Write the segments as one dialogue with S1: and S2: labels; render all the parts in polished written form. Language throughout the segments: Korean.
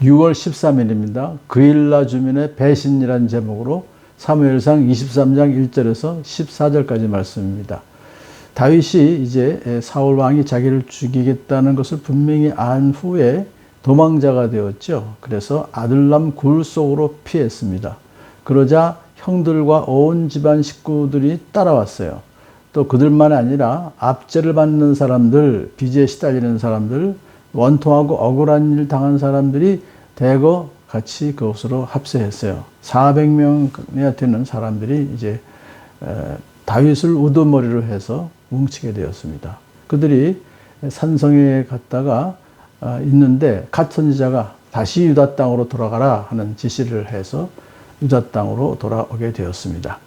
S1: 6월 13일입니다. 그일라 주민의 배신이라는 제목으로 사무엘상 23장 1절에서 14절까지 말씀입니다. 다윗이 이제 사울 왕이 자기를 죽이겠다는 것을 분명히 안 후에 도망자가 되었죠. 그래서 아들람 굴 속으로 피했습니다. 그러자 형들과 온 집안 식구들이 따라왔어요. 또 그들만 아니라 압제를 받는 사람들, 빚에 시달리는 사람들, 원통하고 억울한 일 당한 사람들이 대거 같이 그곳으로 합세했어요. 400명이나 되는 사람들이 이제 다윗을 우두머리로 해서 뭉치게 되었습니다. 그들이 산성에 갔다가 있는데 갓 선지자가 다시 유다 땅으로 돌아가라 하는 지시를 해서 유다 땅으로 돌아오게 되었습니다.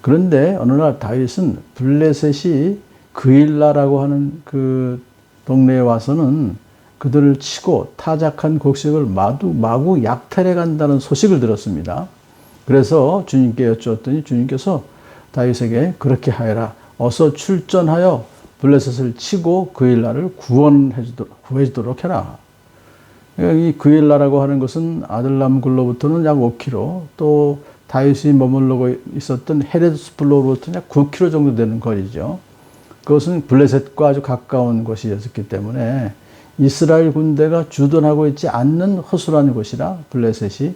S1: 그런데 어느 날 다윗은 블레셋이 그일라라고 하는 그 동네에 와서는 그들을 치고 타작한 곡식을 마구 약탈해 간다는 소식을 들었습니다. 그래서 주님께 여쭈었더니 주님께서 다윗에게 그렇게 하여라. 어서 출전하여 블레셋을 치고 그일라를 구해주도록 해라. 이 그일라라고 하는 것은 아들람 굴로부터는 약 5km, 또 다윗이 머물러 있었던 헤레스플로로부터는 약 9km 정도 되는 거리죠. 그것은 블레셋과 아주 가까운 곳이었기 때문에 이스라엘 군대가 주둔하고 있지 않는 허술한 곳이라 블레셋이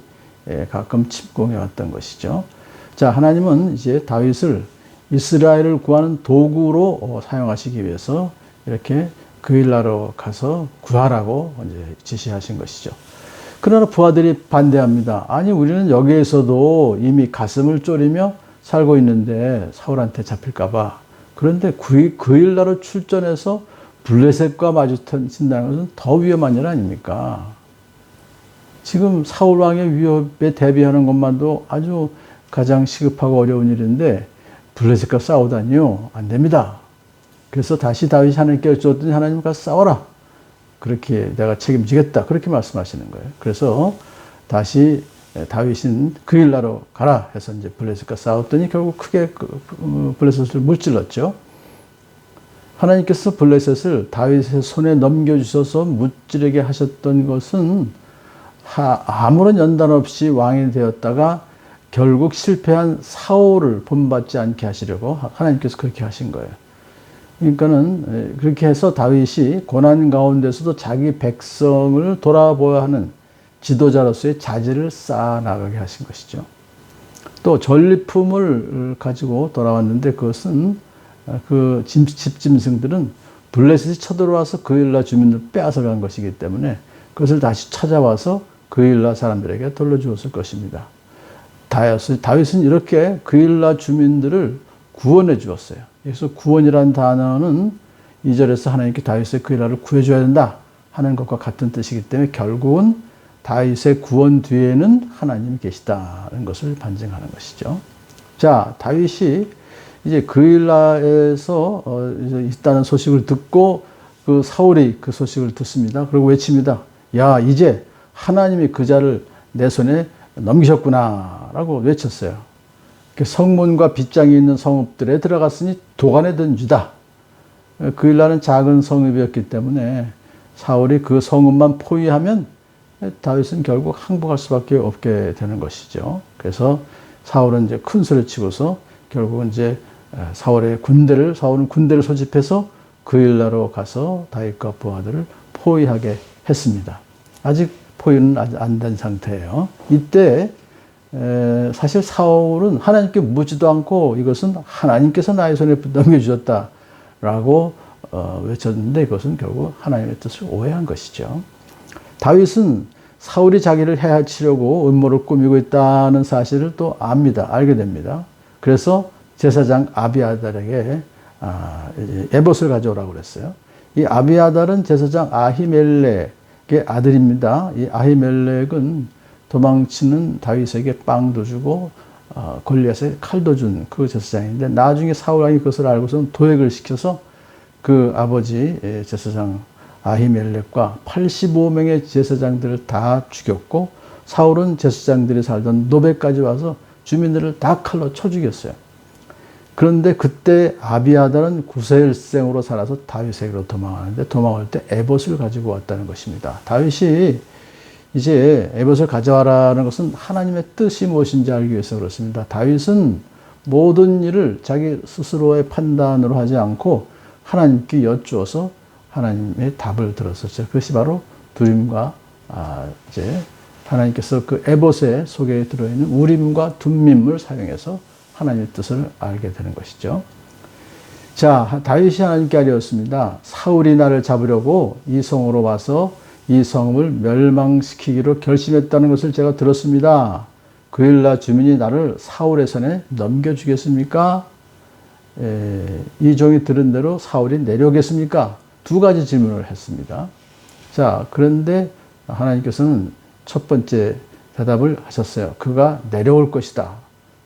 S1: 가끔 침공해 왔던 것이죠. 자, 하나님은 이제 다윗을 이스라엘을 구하는 도구로 사용하시기 위해서 이렇게 그일라로 가서 구하라고 이제 지시하신 것이죠. 그러나 부하들이 반대합니다. 아니, 우리는 여기에서도 이미 가슴을 졸이며 살고 있는데 사울한테 잡힐까봐. 그런데 그일라로 출전해서 블레셋과 마주친다는 것은 더 위험한 일 아닙니까? 지금 사울 왕의 위협에 대비하는 것만도 아주 가장 시급하고 어려운 일인데 블레셋과 싸우다니요? 안 됩니다. 그래서 다시 다윗이 하나님께 여쭈었더니 하나님 가서 싸워라. 그렇게 내가 책임지겠다. 그렇게 말씀하시는 거예요. 그래서 다시 다윗은 그일라로 가라 해서 이제 블레셋과 싸웠더니 결국 크게 블레셋을 물질렀죠. 하나님께서 블레셋을 다윗의 손에 넘겨주셔서 무찌르게 하셨던 것은 아무런 연단 없이 왕이 되었다가 결국 실패한 사울을 본받지 않게 하시려고 하나님께서 그렇게 하신 거예요. 그러니까는 그렇게 해서 다윗이 고난 가운데서도 자기 백성을 돌아보아야 하는 지도자로서의 자질을 쌓아나가게 하신 것이죠. 또 전리품을 가지고 돌아왔는데 그것은 그 집짐승들은 블레셋이 쳐들어와서 그일라 주민들 빼앗아간 것이기 때문에 그것을 다시 찾아와서 그일라 사람들에게 돌려주었을 것입니다. 다윗은 이렇게 그일라 주민들을 구원해 주었어요. 그래서 구원이라는 단어는 2절에서 하나님께 다윗의 그일라를 구해줘야 된다 하는 것과 같은 뜻이기 때문에 결국은 다윗의 구원 뒤에는 하나님이 계시다는 것을 반증하는 것이죠. 자, 다윗이 이제 그일라에서 있다는 소식을 듣고 그 사울이 그 소식을 듣습니다. 그리고 외칩니다. 야, 이제 하나님이 그 자를 내 손에 넘기셨구나 라고 외쳤어요. 성문과 빗장이 있는 성읍들에 들어갔으니 도간에 던지다. 그일라는 작은 성읍이었기 때문에 사울이 그 성읍만 포위하면 다윗은 결국 항복할 수밖에 없게 되는 것이죠. 그래서 사울은 이제 큰 소리를 치고서 결국은 이제 사울은 군대를 소집해서 그일라로 가서 다윗과 부하들을 포위하게 했습니다. 아직 포위는 안 된 상태예요. 이때 사실 사울은 하나님께 묻지도 않고 이것은 하나님께서 나의 손에 넘겨주셨다라고 외쳤는데 그것은 결국 하나님의 뜻을 오해한 것이죠. 다윗은 사울이 자기를 해치려고 음모를 꾸미고 있다는 사실을 또 알게 됩니다. 그래서 제사장 아비아달에게 에봇을 가져오라고 그랬어요. 이 아비아달은 제사장 아히멜렉의 아들입니다. 이 아히멜렉은 도망치는 다윗에게 빵도 주고 골리앗에 칼도 준 그 제사장인데 나중에 사울 왕이 그것을 알고서는 도액을 시켜서 그 아버지 제사장 아히멜렉과 85명의 제사장들을 다 죽였고 사울은 제사장들이 살던 노베까지 와서 주민들을 다 칼로 쳐 죽였어요. 그런데 그때 아비아달은 구세일생으로 살아서 다윗에게로 도망하는데 도망할 때 에봇을 가지고 왔다는 것입니다. 다윗이 이제 에봇을 가져와라는 것은 하나님의 뜻이 무엇인지 알기 위해서 그렇습니다. 다윗은 모든 일을 자기 스스로의 판단으로 하지 않고 하나님께 여쭈어서 하나님의 답을 들었었죠. 그것이 바로 두림과 이제 하나님께서 그 에봇의 속에 들어있는 우림과 둠밈을 사용해서 하나님의 뜻을 알게 되는 것이죠. 자, 다윗이 하나님께 아뢰었습니다. 사울이 나를 잡으려고 이 성으로 와서 이 성을 멸망시키기로 결심했다는 것을 제가 들었습니다. 그일라 주민이 나를 사울의 손에 넘겨주겠습니까? 이 종이 들은 대로 사울이 내려오겠습니까? 두 가지 질문을 했습니다. 자, 그런데 하나님께서는 첫 번째 대답을 하셨어요. 그가 내려올 것이다.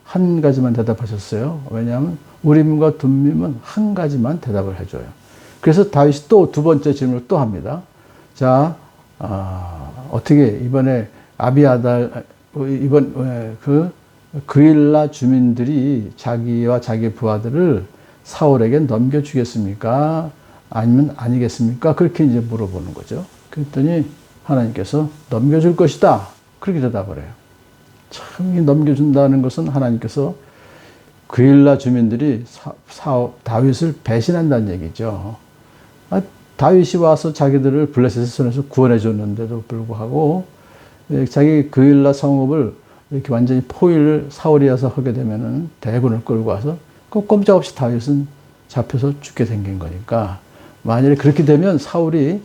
S1: 한 가지만 대답하셨어요. 왜냐하면 우림과 둠밈은 한 가지만 대답을 해줘요. 그래서 다윗이 또 두 번째 질문을 또 합니다. 자, 어떻게 이번에 그일라 주민들이 자기와 자기 부하들을 사울에게 넘겨주겠습니까? 아니면 아니겠습니까? 그렇게 이제 물어보는 거죠. 그랬더니 하나님께서 넘겨줄 것이다. 그렇게 대답을 해요. 참, 넘겨준다는 것은 하나님께서 그일라 주민들이 다윗을 배신한다는 얘기죠. 다윗이 와서 자기들을 블레셋의 손에서 구원해 줬는데도 불구하고 자기 그일라 성읍을 이렇게 완전히 포위를 사울이 와서 하게 되면은 대군을 끌고 와서 꼼짝없이 다윗은 잡혀서 죽게 생긴 거니까, 만약에 그렇게 되면 사울이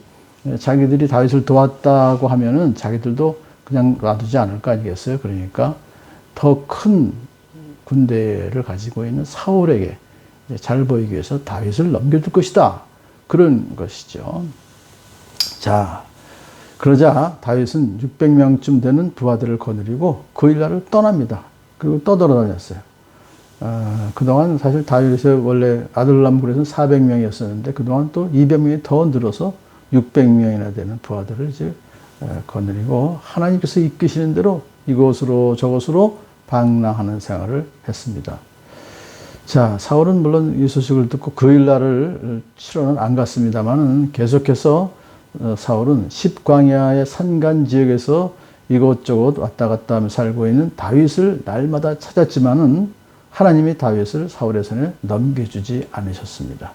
S1: 자기들이 다윗을 도왔다고 하면은 자기들도 그냥 놔두지 않을 거 아니겠어요? 그러니까 더 큰 군대를 가지고 있는 사울에게 잘 보이기 위해서 다윗을 넘겨줄 것이다. 그런 것이죠. 자, 그러자 다윗은 600명쯤 되는 부하들을 거느리고 그일라를 떠납니다. 그리고 떠돌아다녔어요. 그동안 사실 다윗의 원래 아둘람굴에서는 400명이었었는데 그동안 또 200명이 더 늘어서 600명이나 되는 부하들을 이제 거느리고 하나님께서 이끄시는 대로 이곳으로 저곳으로 방랑하는 생활을 했습니다. 자, 사울은 물론 이 소식을 듣고 그일라를 치러는 안 갔습니다만은 계속해서 사울은 십광야의 산간 지역에서 이곳저곳 왔다 갔다 하며 살고 있는 다윗을 날마다 찾았지만은 하나님이 다윗을 사울의 손에 넘겨주지 않으셨습니다.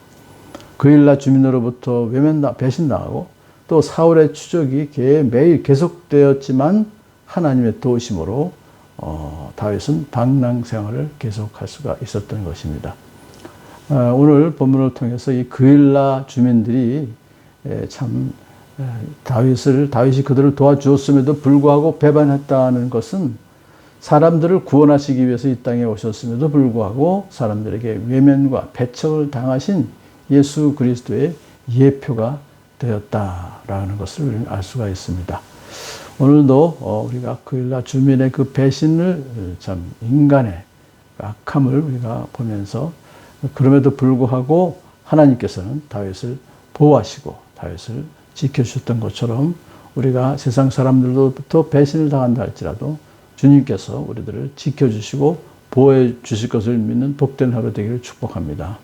S1: 그일라 주민으로부터 배신당하고 또 사울의 추적이 매일 계속되었지만 하나님의 도우심으로 다윗은 방랑 생활을 계속할 수가 있었던 것입니다. 오늘 본문을 통해서 이 그일라 주민들이 참 다윗이 그들을 도와주었음에도 불구하고 배반했다는 것은 사람들을 구원하시기 위해서 이 땅에 오셨음에도 불구하고 사람들에게 외면과 배척을 당하신 예수 그리스도의 예표가 되었다라는 것을 알 수가 있습니다. 오늘도 우리가 그일라 주민의 그 배신을, 참 인간의 악함을 우리가 보면서 그럼에도 불구하고 하나님께서는 다윗을 보호하시고 다윗을 지켜주셨던 것처럼 우리가 세상 사람들로부터 배신을 당한다 할지라도 주님께서 우리들을 지켜주시고 보호해 주실 것을 믿는 복된 하루 되기를 축복합니다.